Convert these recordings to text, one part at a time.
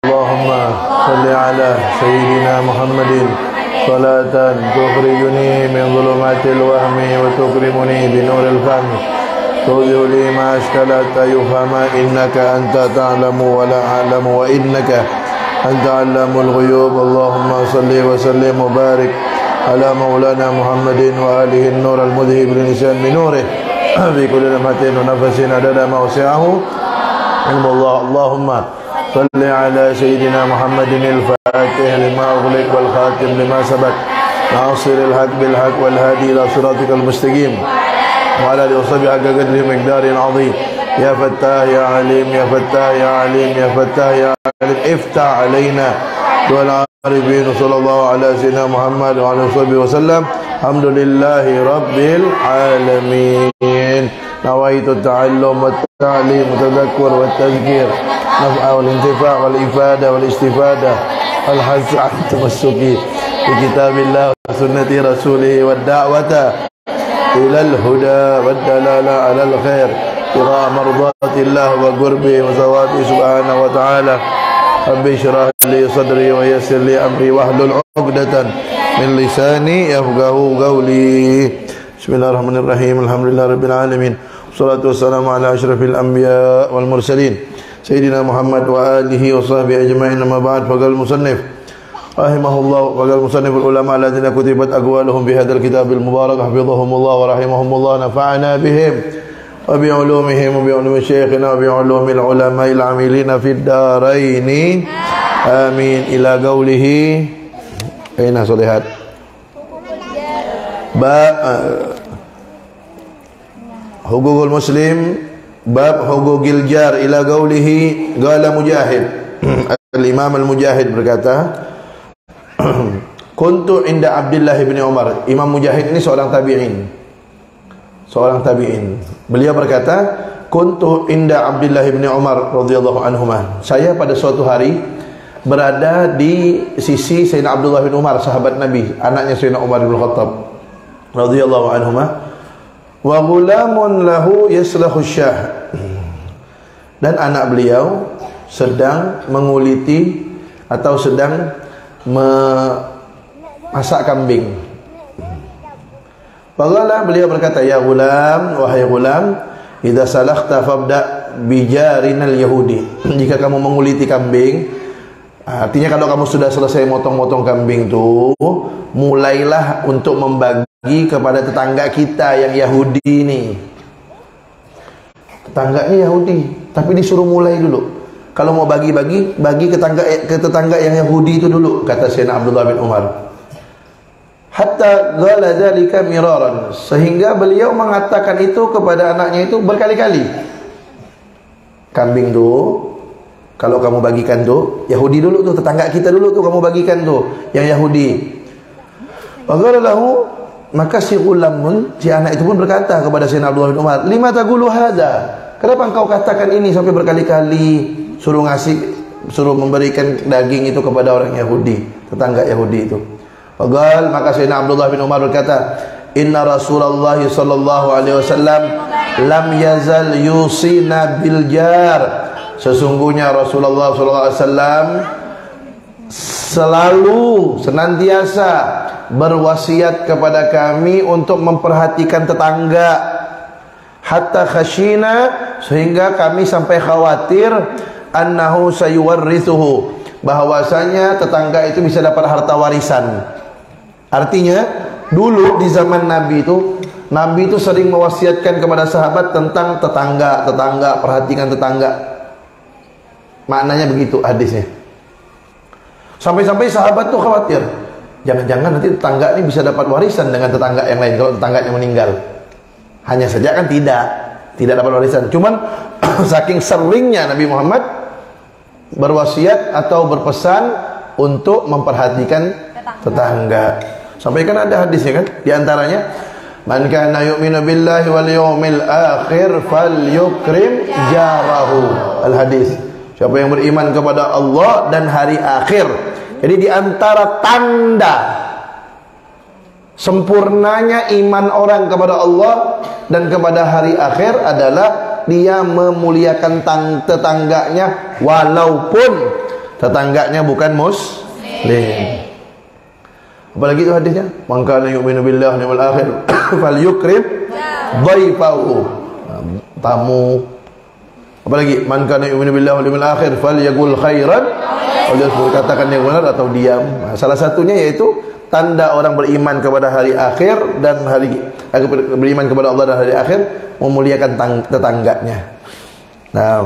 اللهم صل على سيدنا محمد صلاة تخرجني من ظلمات الوهم وتكرمني بنور الفهم توضح لي ما أشكلت يفهم إنك أنت تعلم ولا أعلم وإنك أنت علام الغيوب. اللهم صل وسلم وبارك على مولانا محمد وآله النور المذهب للنسيان بنوره في كل لمحة ونفس عدد ما وسعه علم الله. اللهم صل على سيدنا محمد الفاتح لما أغلق والخاتم لما سبق ناصر الحق بالحق والهادي إلى صراطك المستقيم وعلى آله وصحبه حق قدره مقدار عظيم. يا فتاح يا عليم يا فتاح يا عليم يا فتاح يا عليم افتح علينا والعارفين. صلى الله على سيدنا محمد وعلى آله وصحبه وسلم. الحمد لله رب العالمين. نويت التعلم والتعليم والتذكر والتذكير نفع والانتفاع والإفادة والاستفادة والحث على التمسك بكتاب الله وسنة رسوله والدعوة إلى الهدى والدلالة على الخير ابتغاء مرضات الله وقربه وثوابه سبحانه وتعالى. رب اشرح لي صدري ويسر لي أمري واحلل عقدة من لساني يفقهوا قولي. بسم الله الرحمن الرحيم. الحمد لله رب العالمين والصلاة والسلام على أشرف الأنبياء والمرسلين سيدنا محمد وآله وصحبه أجمعين. أما بعد فقال المصنف رحمه الله وقال المصنف العلماء الذين كتبت أقوالهم بهذا الكتاب المبارك حفظهم الله ورحمهم الله نفعنا بهم وبعلومهم وبعلوم شيخنا وبعلوم العلماء العاملين في الدارين آمين. إلى قوله أين صليحات حقوق المسلم باب حقوق الjar ila qaulihi qala Mujahid. Al-Imam Al-Mujahid berkata kuntu inda Abdullah bin Umar. Imam Mujahid ini seorang tabi'in. Beliau berkata kuntu inda Abdullah bin Umar radhiyallahu anhuma. Saya pada suatu hari berada di sisi Sayyidina Abdullah bin Umar, sahabat Nabi, anaknya Sayyidina Umar bin Khattab radhiyallahu anhuma. Wa ghulamun lahu yaslahu syah. Dan anak beliau sedang menguliti atau sedang memasak kambing. Faqala, beliau berkata, ya ghulam, wahai ghulam, idza salakhta fabda bijarinal yahudi. Jika kamu menguliti kambing, artinya kalau kamu sudah selesai motong-motong kambing itu, mulailah untuk membagi kepada tetangga kita yang Yahudi ini. Tetangganya Yahudi, tapi disuruh mulai dulu. Kalau mau bagi ke tetangga yang Yahudi itu dulu, kata Sayyidina Abdullah bin Umar. Hatta qala dzalika miraran, sehingga beliau mengatakan itu kepada anaknya itu berkali-kali. Kambing tuh kalau kamu bagikan tuh Yahudi dulu tuh, tetangga kita dulu tuh kamu bagikan tuh yang Yahudi. Faqala lahu, maka si gulamun, si anak itu pun berkata kepada Sayyidina Abdullah bin Umar, lima taqulu hadza? Kenapa engkau katakan ini sampai berkali-kali, suruh memberikan daging itu kepada orang Yahudi, tetangga Yahudi itu. Faqal, maka Sayyidina Abdullah bin Umar berkata, inna Rasulullah sallallahu alaihi wasallam lam yazal yusina bil jar. Sesungguhnya Rasulullah sallallahu alaihi wasallam selalu senantiasa berwasiat kepada kami untuk memperhatikan tetangga. Hatta khashina, sehingga kami sampai khawatir annahu sayuwarrithuhu, bahwasanya tetangga itu bisa dapat harta warisan. Artinya dulu di zaman Nabi itu sering mewasiatkan kepada sahabat tentang tetangga, perhatikan tetangga. Maknanya begitu hadisnya. Sampai-sampai sahabat tuh khawatir, jangan-jangan nanti tetangga ini bisa dapat warisan dengan tetangga yang lain kalau tetangganya meninggal. Hanya saja kan tidak dapat warisan. Cuman saking seringnya Nabi Muhammad berwasiat atau berpesan untuk memperhatikan tetangga. Sampai kan ada hadisnya kan, di antaranya man kana yu'minu billahi wal yawmil akhir falyukrim jarahu. Al hadis. Siapa yang beriman kepada Allah dan hari akhir. Jadi di antara tanda sempurnanya iman orang kepada Allah dan kepada hari akhir adalah dia memuliakan tetangganya walaupun tetangganya bukan muslim. Apalagi itu hadisnya, man kana yu'minu billahi wal akhir falyukrim dhaifahu, tamu. Apalagi man kana yu'minu billahi wal akhir falyaqul khairan, katakan yang benar atau diam. Nah, salah satunya yaitu tanda orang beriman kepada hari akhir dan beriman kepada Allah dan hari akhir, memuliakan tetangganya. Nah,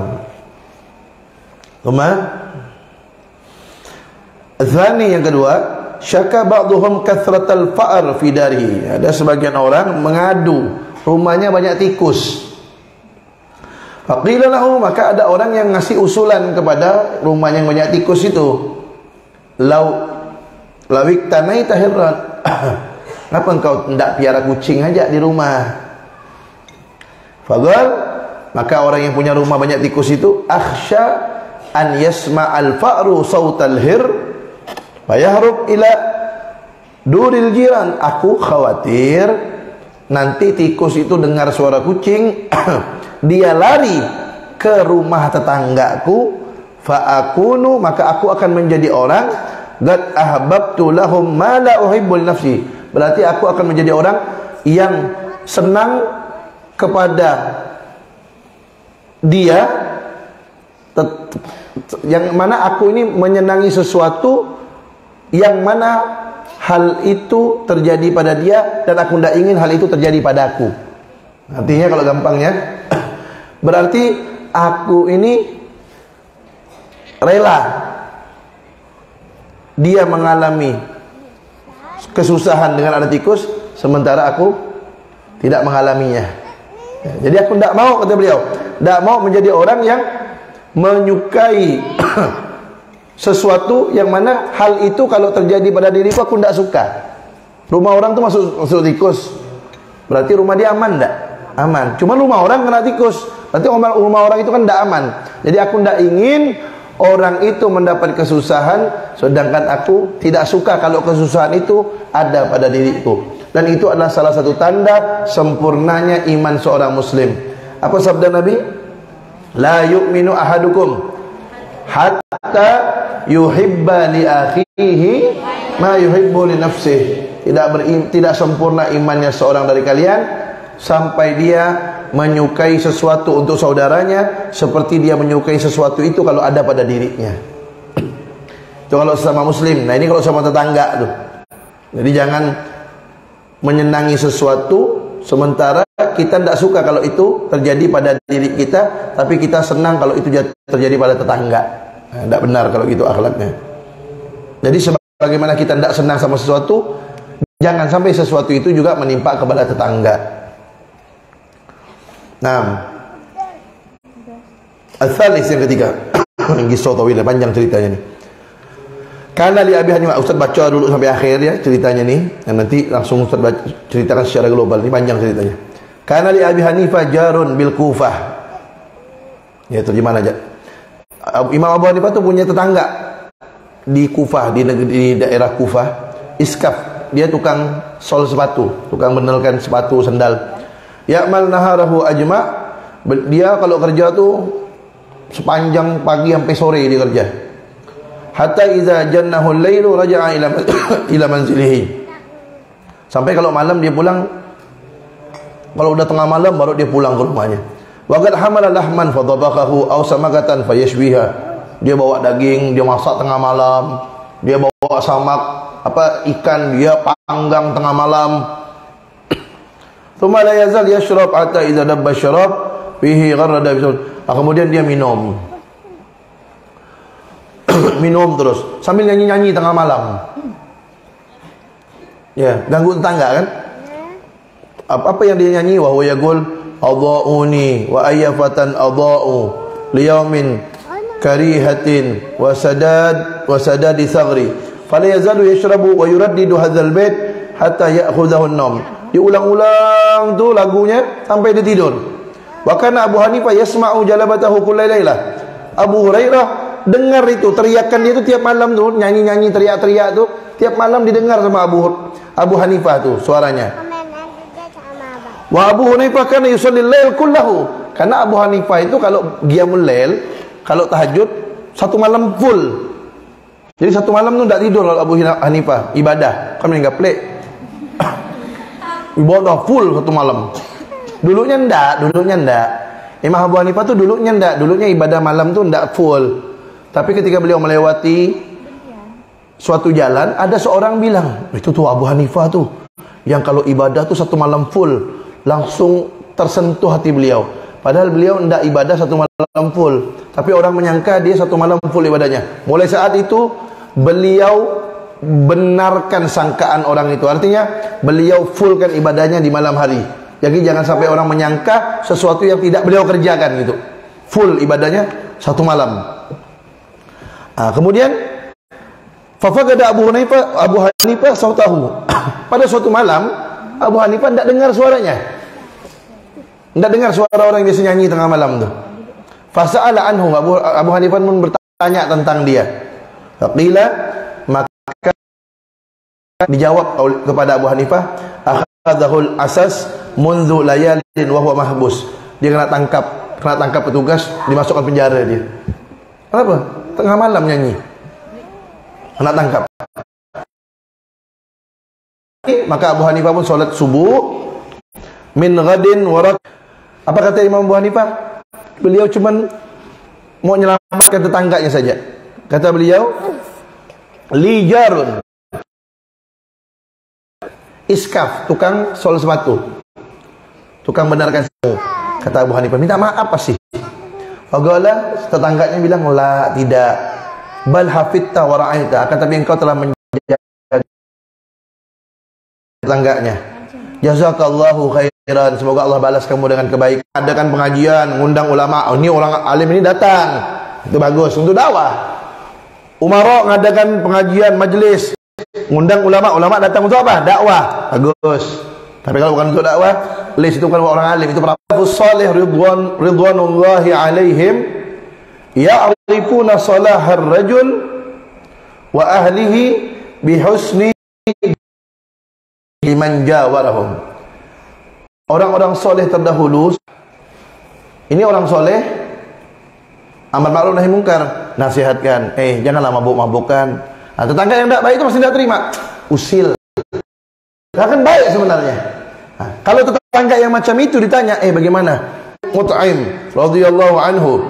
Tsani yang kedua, syaka ba'dhum kathratal fa'r fi darihi. Ada sebagian orang mengadu rumahnya banyak tikus. Faqila lahu, maka ada orang yang ngasih usulan kepada rumah yang banyak tikus itu. Lawik tanai tahirran. Kenapa engkau tidak piara kucing aja di rumah? Faqal, maka orang yang punya rumah banyak tikus itu, akhsha an yasma'al fa'ru sautal hir fayahrub ila duril jiran. Aku khawatir nanti tikus itu dengar suara kucing dia lari ke rumah tetanggaku, fa'akunu, maka aku akan menjadi orang qad ahbabtu lahum ma la uhibbu li nafsi. Berarti aku akan menjadi orang yang senang kepada dia, yang mana aku ini menyenangi sesuatu yang mana hal itu terjadi pada dia dan aku tidak ingin hal itu terjadi padaku. Artinya kalau gampangnya, berarti aku ini rela dia mengalami kesusahan dengan ada tikus, sementara aku tidak mengalaminya. Jadi aku tidak mau, kata beliau, tidak mau menjadi orang yang menyukai sesuatu yang mana hal itu kalau terjadi pada diriku aku tidak suka. Rumah orang tuh masuk tikus, berarti rumah dia aman tidak? Aman. Cuma rumah orang kena tikus, berarti rumah orang itu kan tidak aman. Jadi aku tidak ingin orang itu mendapat kesusahan, sedangkan aku tidak suka kalau kesusahan itu ada pada diriku. Dan itu adalah salah satu tanda sempurnanya iman seorang muslim. Apa sabda Nabi? La yu'minu ahadukum hatta yuhibba li akhihi ma yuhibbu li nafsihi. Tidak sempurna imannya seorang dari kalian sampai dia menyukai sesuatu untuk saudaranya seperti dia menyukai sesuatu itu kalau ada pada dirinya. Itu kalau sesama muslim. Nah, ini kalau sama tetangga tuh. Jadi jangan menyenangi sesuatu sementara kita tidak suka kalau itu terjadi pada diri kita, tapi kita senang kalau itu terjadi pada tetangga. Nah, tidak benar kalau gitu akhlaknya. Jadi sebagaimana kita tidak senang sama sesuatu, jangan sampai sesuatu itu juga menimpa kepada tetangga. Nah, al-thalis yang ketiga, kisah tawil, panjang ceritanya nih. Karena li Abi Hanifah, Ustaz baca dulu sampai akhir ya ceritanya nih, dan nanti langsung Ustaz ceritakan secara global. Ini panjang ceritanya. Karena li Abi Hanifah jarun bil Kufah. Ya, terjemahan aja. Imam Abu Hanifah tuh punya tetangga di Kufah, di daerah Kufah. Iskaf, dia tukang sol sepatu, tukang benelkan sepatu sandal. Ya'mal naharahu ajma', dia kalau kerja tuh sepanjang pagi sampai sore dia kerja. Hatta idza jannahu al-lailu raja'a ila manzilihi. Sampai kalau malam dia pulang, kalau udah tengah malam baru dia pulang ke rumahnya. Wa qad hamala lahman fa dhabaqahu aw samakatan fayashbiha. Dia bawa daging, dia masak tengah malam. Dia bawa samak ikan, dia panggang tengah malam. Thumma la yazal yashrab hatta idza dabba syarab fihi gharrada bisul. Kemudian dia minum. Minum terus sambil nyanyi-nyanyi tengah malam. Ya, ganggu tetangga kan? Apa yang dia nyanyi? Wa huwa yaqul adha'uni wa ayyafatan adha'u liyaumin karihatin wa sadadi thagri fala yazalu yashrabu wa yuraddidu hadzal bait hatta ya'khudhahu an-nawm. Diulang-ulang tuh lagunya sampai dia tidur. Wa kana Abu Hanifah yasma'u jalabatahu kullailah. Abu Hurairah dengar itu teriakan dia itu tiap malam tuh, nyanyi-nyanyi teriak-teriak tuh tiap malam didengar sama Abu Hanifah tuh suaranya. Wa Abu Hanifah kana yusallil lail kullahu. Karena Abu Hanifah itu kalau qiyamul lail, kalau tahajud satu malam full. Jadi satu malam tu tak tidur Abu Hanifah, ibadah. Kan enggak pelik. Ibadah full satu malam. Dulunya ndak. Imam Abu Hanifah tu dulunya ndak. Dulunya ibadah malam tu ndak full. Tapi ketika beliau melewati suatu jalan, ada seorang bilang, itu tuh Abu Hanifah tuh, yang kalau ibadah tuh satu malam full, langsung tersentuh hati beliau. Padahal beliau ndak ibadah satu malam full, tapi orang menyangka dia satu malam full ibadahnya. Mulai saat itu beliau benarkan sangkaan orang itu. Artinya beliau fullkan ibadahnya di malam hari. Jadi jangan sampai orang menyangka sesuatu yang tidak beliau kerjakan gitu. Full ibadahnya satu malam. Kemudian fafaqada Abu Hanifah sautahu. Pada suatu malam Abu Hanifah tidak dengar suaranya. Tidak dengar suara orang yang biasa nyanyi tengah malam tu. Fasa'ala anhu, Abu Hanifah pun bertanya tentang dia. Faqila, maka dijawab kepada Abu Hanifah, akhadahul asas mundu layalin wa huwa mahbus. Dia kena tangkap petugas, dimasukkan penjara dia. Kenapa? Tengah malam nyanyi. Kena tangkap. Maka Abu Hanifah pun solat subuh min ghadin warak. Apa kata Imam Abu Hanifah? Beliau cuman mau menyelamatkan tetangganya saja. Kata beliau, li jarun, iskaf, tukang sol sepatu, tukang benarkan sepatu. Kata Abu Hanifah, minta maaf apa sih? Faqala, tetangganya bilang, la, tidak. Bal hafidta wa ra'aita, akan tapi engkau telah menjaga tetangganya. Jazakallahu khairan, semoga Allah balas kamu dengan kebaikan. Adakan pengajian, ngundang ulama. Ini orang alim ini datang, itu bagus untuk dakwah. Umara ngadakan pengajian, majlis, ngundang ulama datang untuk apa? Dakwah, bagus. Tapi kalau bukan untuk dakwah, list itu bukan orang alim, itu para salih ridwanullahi alaihim ya'rifuna salahar rajul wa ahlihi bihusni liman jawarahum. Orang-orang soleh terdahulu, ini orang soleh, amar ma'ruf nahi mungkar, nasihatkan, janganlah mabuk-mabukan. Tetangga yang tidak baik itu masih tidak terima, usil. Kan baik sebenarnya. Kalau tetangga yang macam itu ditanya, bagaimana? Mut'im radhiyallahu anhu,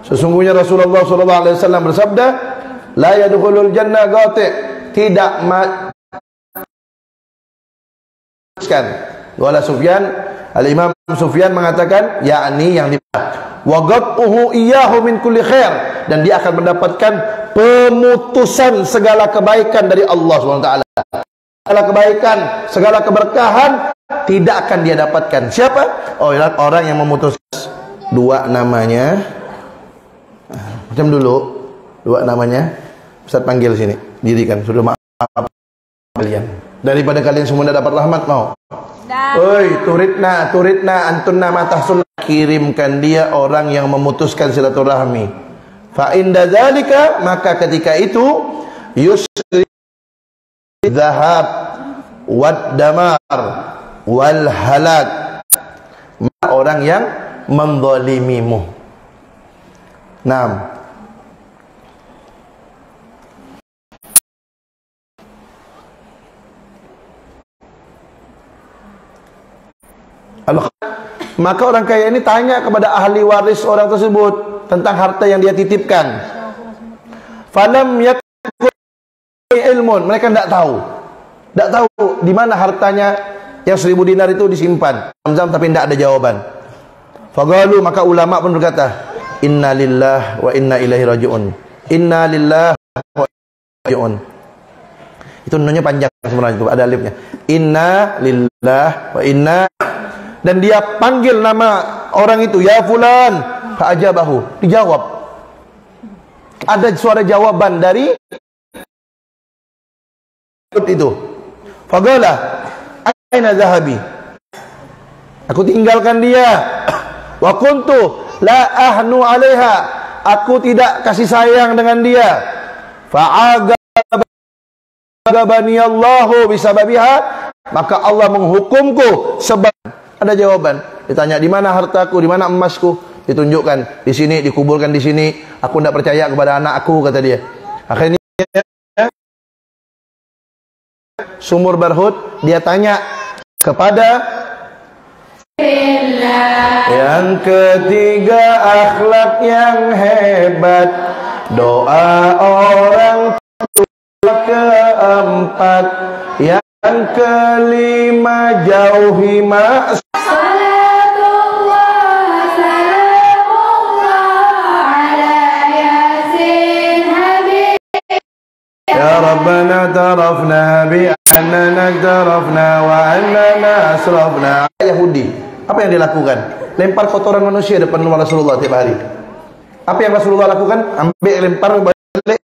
sesungguhnya Rasulullah sallallahu alaihi wasallam bersabda, la yadkhulul jannah ghati', tidak Wala Sufyan, Al-Imam Sufyan mengatakan, yakni yang waqatuhu iyyahu min kulli khair, dan dia akan mendapatkan pemutusan segala kebaikan dari Allah SWT. Segala kebaikan, segala keberkahan tidak akan dia dapatkan. Siapa? Orang yang memutus dua namanya. Macam dulu, dua namanya. Ustaz panggil sini, dirikan. Sudah maaf kalian. Daripada kalian semua tidak dapat rahmat, mau? Oi, turitna antunna matahsul, kirimkan dia orang yang memutuskan silaturahmi. Fa inda dzalika, maka ketika itu yusri dzahab wad damar wal halak, orang yang menzalimimu. Naam. Maka orang kaya ini tanya kepada ahli waris orang tersebut tentang harta yang dia titipkan. Falam yakun ilmun, mereka tidak tahu di mana hartanya yang 1000 dinar itu disimpan. Tapi tidak ada jawaban. Faqalu, maka ulama pun berkata, inna lillahi wa inna ilaihi raji'un. Inna lillahi wa inna ilaihi raji'un. Itu nunnya panjang sebenarnya, itu ada alifnya. Inna lillahi wa inna. Dan dia panggil nama orang itu, ya fulan, fa'ajabahu, dijawab. Ada suara jawaban dari itu. Faqala, aina zahabi? Aku tinggalkan dia. Wa kuntu la ahnu 'alaiha. Aku tidak kasih sayang dengan dia. Fa'agabani Allahu bisababiha, maka Allah menghukumku sebab. Ada jawaban. Ditanya, di mana hartaku, di mana emasku? Ditunjukkan, di sini, dikuburkan di sini. Aku tidak percaya kepada anakku, kata dia. Akhirnya sumur Barhut, dia tanya kepada yang ketiga akhlak yang hebat, doa orang tua keempat, yang kelima jauhi maksiat. Ya Rabbana tarafna bi annana tarafna wa annana asrafna. Yahudi, apa yang dilakukan? Lempar kotoran manusia depan Rasulullah tiap hari. Apa yang Rasulullah lakukan? Ambil, lempar balik.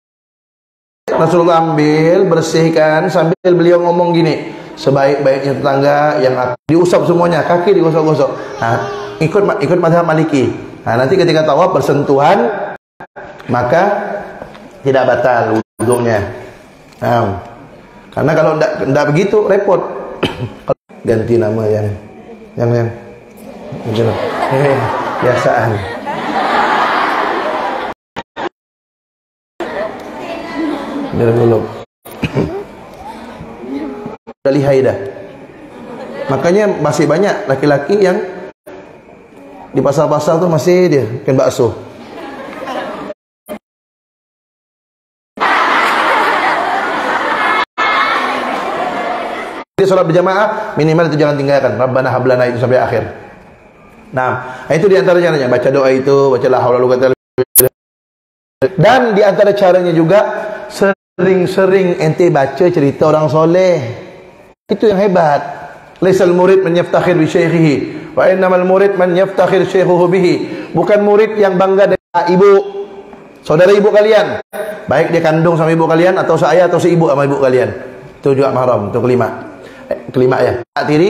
Rasulullah ambil, bersihkan, sambil beliau ngomong gini, sebaik-baiknya tetangga yang diusap semuanya, kaki digosok-gosok. Nah, ikut mazhab Maliki. Nah, nanti ketika tawaf bersentuhan, maka tidak batal wudunya. Nah, karena kalau tidak begitu repot. Ganti nama yang biasaan. Biar dulu. Udah lihai dah. Makanya masih banyak laki-laki yang di pasar-pasar tuh masih dia makan bakso. Dia sholat berjamaah minimal itu jangan tinggalkan. Rabbana hablana itu sampai akhir. Nah, itu di antara caranya, baca doa itu, baca la haula wala quwwata illa billah. Dan di antara caranya juga sering-sering ente baca cerita orang soleh. Itu yang hebat. Laisal murid man yaftakhir bi syaikhihi, wa innamal murid man yaftakhir syaikhuhu bihi. Bukan murid yang bangga dengan ibu, saudara ibu kalian, baik dia kandung sama ibu kalian atau seayah atau seibu sama ibu kalian. Itu juga mahram, itu kelima ya. Anak tiri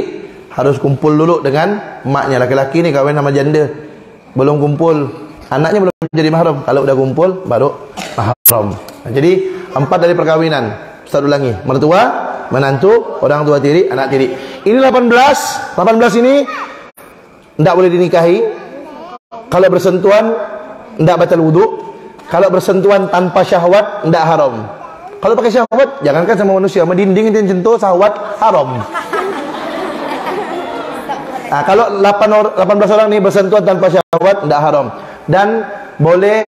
harus kumpul dulu dengan emaknya. Laki-laki ni kawin sama janda, belum kumpul, anaknya belum jadi mahram. Kalau udah kumpul baru mahram. Nah, jadi 4 dari perkawinan. Ustaz ulangi, mertua, menantu, orang tua tiri, anak tiri. Ini 18 ini tidak boleh dinikahi. Kalau bersentuhan tidak batal wudu. Kalau bersentuhan tanpa syahwat tidak haram. Kalau pakai syahwat, jangankan sama manusia, sama dinding itu sentuh syahwat haram. Nah, kalau 18 orang ini bersentuhan tanpa syahwat tidak haram. Dan boleh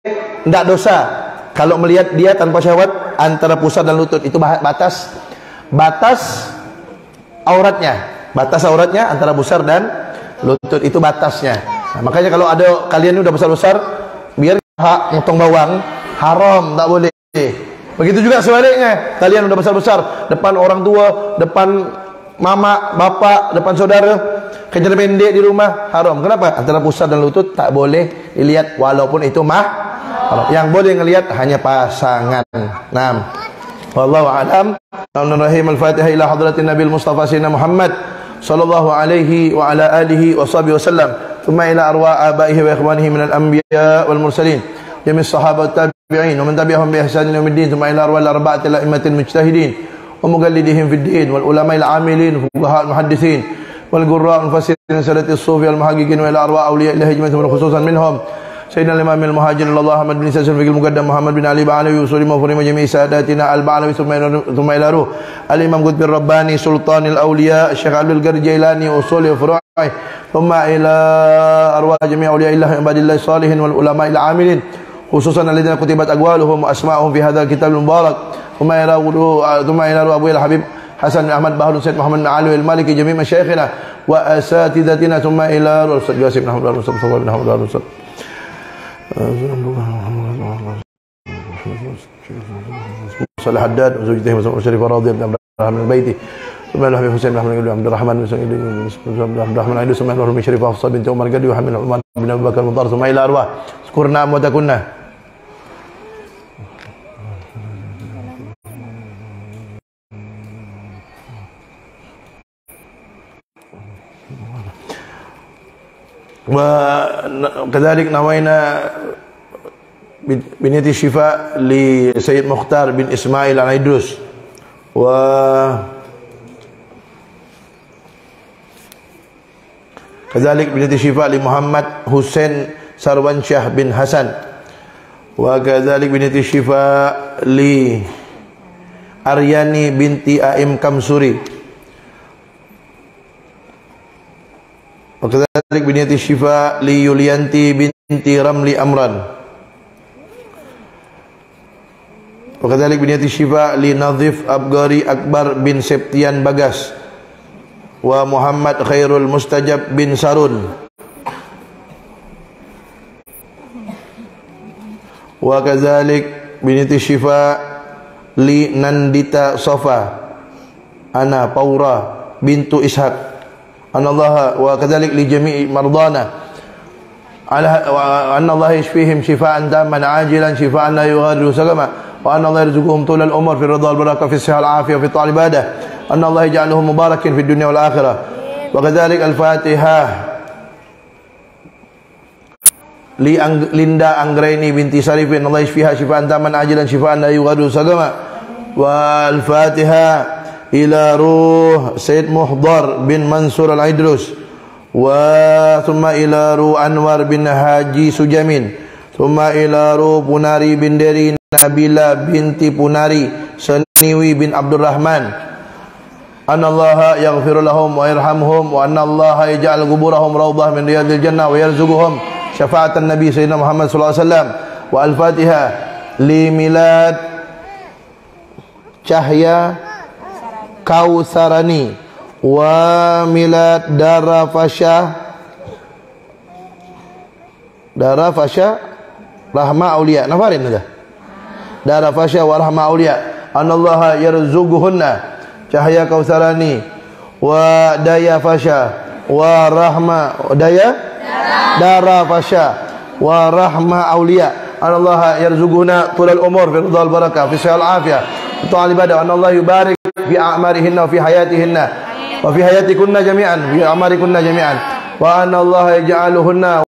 tidak dosa kalau melihat dia tanpa syahwat antara pusar dan lutut. Itu batas auratnya. Batas auratnya antara pusar dan lutut, itu batasnya. Nah, makanya kalau ada kalian udah besar-besar, biar hak motong bawang haram, tak boleh. Begitu juga sebaliknya, kalian udah besar-besar, depan orang tua, depan mama, bapak, depan saudara, kejar pendek di rumah, haram. Kenapa? Antara pusar dan lutut tak boleh dilihat, walaupun itu haram. Yang boleh ngelihat hanya pasangan. Naam. Wallahu a'lam. Bismillahirrahmanirrahim. Al-Fatihah ila hadratin Nabil Mustafa Sayyidina Muhammad sallallahu alaihi wa ala alihi wa sahbihi wasallam. Thumma ila arwah abaihi wa ikhwanihi minal anbiya wal mursalin. جميع الصحابة والتابعين ومن تبعهم بإحسان يوم الدين ثم إلى أرواح الأربعة الأئمة المجتهدين ومقلدهم في الدين والعلماء العاملين والفقهاء المحدثين والقراء المفسرين سادة الصوفية المحققين وإلى أرواح أولياء الله أجمعين خصوصا منهم سيدنا الإمام المهاجر الله أحمد بن ساسر في المقدم محمد بن علي بعلوي وصول مفهوم جميع ساداتنا البعلوي ثم إلى روح الإمام قطب الرباني سلطان الأولياء الشيخ عبد القادر الجيلاني وصول وفروعه ثم إلى أرواح جميع أولياء الله عباد الله الصالحين والعلماء العاملين خصوصا الذين كتبت أقوالهم وأسماءهم في هذا الكتاب المبارك ثم إلى أبوي الحبيب حسن بن أحمد بهلول سيد محمد بن علي المالكي جميع مشايخنا وأساتذتنا ثم إلى الأستاذ جاسم بن أحمد المصطفى صلى الله عليه وسلم صالح حداد وزوجته وشريفة راضية بن عبد الرحمن البيتي ثم إلى الحبيب حسين بن أحمد بن عبد الرحمن بن الرحمن عيد ثم إلى الحبيب شريفة حفصة بنت عمر قدي وحمل عمر بن أبي بكر المطار ثم إلى أرواح اذكرنا أمواتكن وكذلك نوينا بنية الشفاء لسيد مختار بن إسماعيل العيدروس وكذلك بنية الشفاء لمحمد حسين سروان شاه بن حسن وكذلك بنية الشفاء Aryani binti Aim Kamsuri. Wakadzalik binti Syifa li Yulianti binti Ramli Amran. Wakadzalik binti Syifa li Nadhif Abgari Akbar bin Septian Bagas. Wa Muhammad Khairul Mustajab bin Sarun. Wa kadzalik binti Syifa li Nandita Safa ana Paura bintu Ishaq anallaha wa kadzalik li jami'i mardana ala wa anna Allah yashfihim shifaan tamman ajilan shifaan la yughadiru saqama wa anna Allah yarzuquhum tulal umur fi ridha wal barakah fi sihhal afiyah fi ta'al ibadah anna Allah yaj'aluhum mubarakin fi dunya wal akhirah wa kadzalik al-Fatihah li Linda Anggraini binti Sarifin Allah yashfiha shifaan taman ajilan shifaan la yughadiru saqama wal Fatiha ila ruh Sayyid Muhdar bin Mansur al-Idrus wa thumma ila ruh Anwar bin Haji Sujamin thumma ila ruh Punari bin Deri Nabila binti Punari Saniwi bin Abdurrahman anna Allah yaghfir lahum wa yarhamhum wa anna Allah yaj'al quburahum rawdah min riyadil jannah wa yarzuquhum syafaatan Nabi Sayyidina Muhammad sallallahu alaihi wasallam wa al-Fatihah li milad Cahya Kausarani wa milad Darafasha Rahma Aulia nafarin dah Darafasha wa Rahma Aulia anallaha yarzuquhunna Cahya Kausarani wa Daya Fasha wa Rahma Darafasha wa Rahma Aulia anallaha yarzuquhunna tulal umur fi ridha wal barakah fi sihhal afiyah fi ta'al ibadah anallahu yubarik fi a'marihinna wa fi hayatihinna wa fi hayatikunna jami'an fi a'marikunna jami'an wa anna Allah yaj'aluhunna